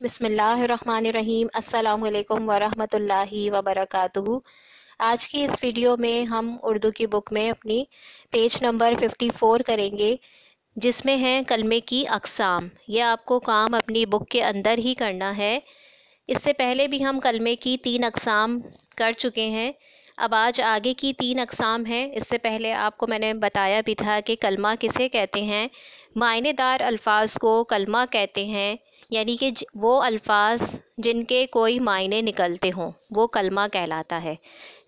बिस्मिल्लाहिर्रहमानिर्रहीम। अस्सलाम वालेकुम वरहमतुल्लाहि वबरकातुहू। आज की इस वीडियो में हम उर्दू की बुक में अपनी पेज नंबर 54 करेंगे, जिसमें है कलमे की अक़साम। यह आपको काम अपनी बुक के अंदर ही करना है। इससे पहले भी हम कलमे की 3 अक़साम कर चुके हैं। अब आज आगे की 3 अक़साम हैं। इससे पहले आपको मैंने बताया भी था कि कलमा किसे कहते हैं। मायनेदार अल्फाज को कलमा कहते हैं, यानी कि वो अल्फाज जिनके कोई मायने निकलते हों वो कलमा कहलाता है।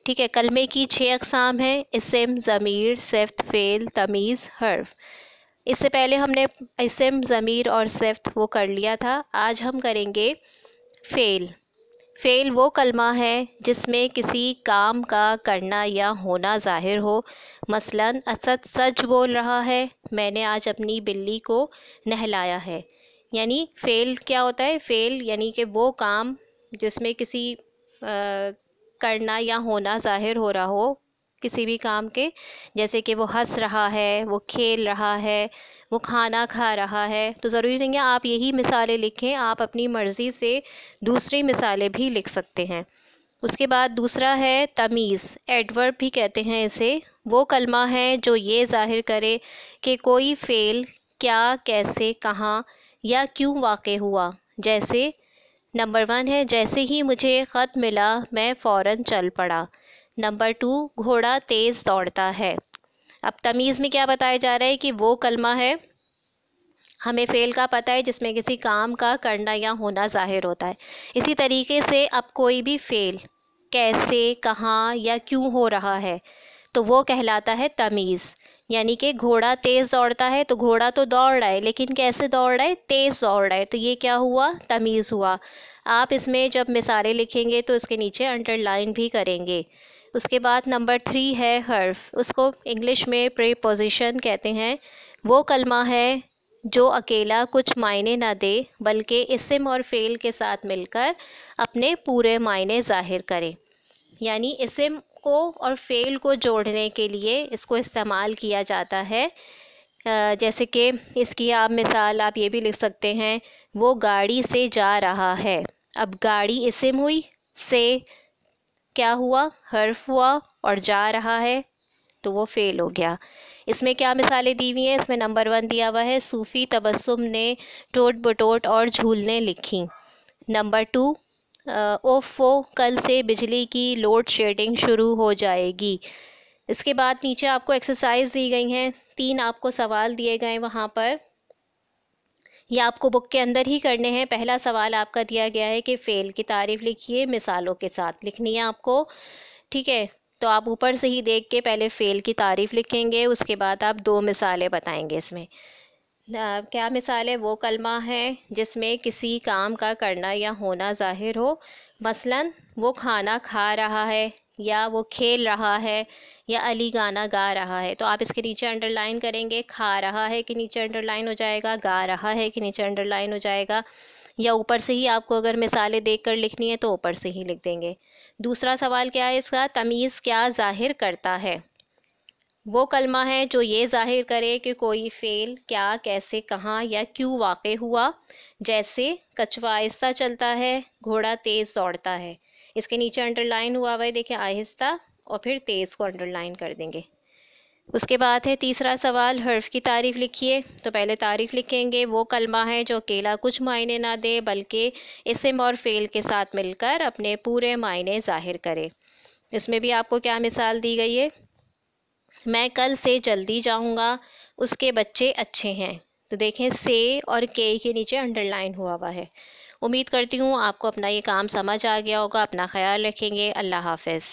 ठीक है। कलमे की 6 अक़साम हैं: इस्म, ज़मीर, सिफ़्त, फ़ेल, तमीज़, हर्फ़। इससे पहले हमने इस्म, ज़मीर और सिफ़्त वो कर लिया था। आज हम करेंगे फ़ेल। फ़ेल वो कलमा है जिसमें किसी काम का करना या होना ज़ाहिर हो। मसलन असद सच बोल रहा है, मैंने आज अपनी बिल्ली को नहलाया है। यानी फ़ेल क्या होता है? फ़ेल यानी कि वो काम जिसमें किसी करना या होना ज़ाहिर हो रहा हो किसी भी काम के, जैसे कि वो हंस रहा है, वो खेल रहा है, वो खाना खा रहा है। तो ज़रूरी नहीं है आप यही मिसालें लिखें, आप अपनी मर्ज़ी से दूसरी मिसालें भी लिख सकते हैं। उसके बाद दूसरा है तमीज़। एडवर्ब भी कहते हैं इसे। वो कलमा है जो ये ज़ाहिर करे कि कोई फ़ेल क्या, कैसे, कहाँ या क्यों वाक़े हुआ। जैसे नंबर 1 है, जैसे ही मुझे ख़त मिला मैं फ़ौरन चल पड़ा। नंबर 2, घोड़ा तेज़ दौड़ता है। अब तमीज़ में क्या बताया जा रहा है कि वो कलमा है, हमें फ़ेल का पता है जिसमें किसी काम का करना या होना ज़ाहिर होता है। इसी तरीके से अब कोई भी फ़ेल कैसे, कहाँ या क्यों हो रहा है तो वो कहलाता है तमीज़। यानी कि घोड़ा तेज़ दौड़ता है तो घोड़ा तो दौड़ रहा है, लेकिन कैसे दौड़ रहा है? तेज़ दौड़ रहा है। तो ये क्या हुआ? तमीज़ हुआ। आप इसमें जब मिसालें लिखेंगे तो इसके नीचे अंडरलाइन भी करेंगे। उसके बाद नंबर 3 है हर्फ। उसको इंग्लिश में प्रीपोजिशन कहते हैं। वो कलमा है जो अकेला कुछ मायने ना दे, बल्कि इस्म और फ़ेल के साथ मिलकर अपने पूरे मायने ज़ाहिर करे। यानी इस्म को और फ़ेल को जोड़ने के लिए इसको इस्तेमाल किया जाता है। जैसे कि इसकी आप मिसाल आप ये भी लिख सकते हैं, वो गाड़ी से जा रहा है। अब गाड़ी इस्म हुई, से क्या हुआ? हर्फ हुआ, और जा रहा है तो वो फ़ेल हो गया। इसमें क्या मिसालें दी हुई हैं? इसमें नंबर 1 दिया हुआ है, सूफ़ी तबस्सुम ने टोट बटोट और झूलने लिखी। नंबर 2, ओफ़ो कल से बिजली की लोड शेडिंग शुरू हो जाएगी। इसके बाद नीचे आपको एक्सरसाइज दी गई हैं, 3 आपको सवाल दिए गए वहाँ पर। ये आपको बुक के अंदर ही करने हैं। पहला सवाल आपका दिया गया है कि फ़ेल की तारीफ़ लिखिए, मिसालों के साथ लिखनी है आपको। ठीक है। तो आप ऊपर से ही देख के पहले फ़ेल की तारीफ़ लिखेंगे, उसके बाद आप 2 मिसालें बताएंगे इसमें। क्या मिसाल है? वो कलमा है जिसमें किसी काम का करना या होना ज़ाहिर हो। मसलन वो खाना खा रहा है, या वो खेल रहा है, या अली गाना गा रहा है। तो आप इसके नीचे अंडरलाइन करेंगे। खा रहा है कि नीचे अंडरलाइन हो जाएगा, गा रहा है कि नीचे अंडरलाइन हो जाएगा, या ऊपर से ही आपको अगर मिसालें देखकर लिखनी है तो ऊपर से ही लिख देंगे। दूसरा सवाल क्या है इसका? तमीज़ क्या ज़ाहिर करता है? वो कलमा है जो ये ज़ाहिर करे कि कोई फ़ेल क्या, कैसे, कहाँ या क्यों वाक़े हुआ। जैसे कछुआ आहिस्ता चलता है, घोड़ा तेज़ दौड़ता है। इसके नीचे अंडरलाइन हुआ है, देखिए आहिस्ता, और फिर तेज़ को अंडरलाइन कर देंगे। उसके बाद है तीसरा सवाल, हर्फ की तारीफ़ लिखिए। तो पहले तारीफ़ लिखेंगे। वो कलमा है जो अकेला कुछ मायने ना दे, बल्कि इस्म और फ़ेल के साथ मिलकर अपने पूरे मायने ज़ाहिर करे। इसमें भी आपको क्या मिसाल दी गई है? मैं कल से जल्दी जाऊंगा, उसके बच्चे अच्छे हैं। तो देखें, से और के नीचे अंडरलाइन हुआ है। उम्मीद करती हूँ आपको अपना ये काम समझ आ गया होगा। अपना ख्याल रखेंगे। अल्लाह हाफ़िज़।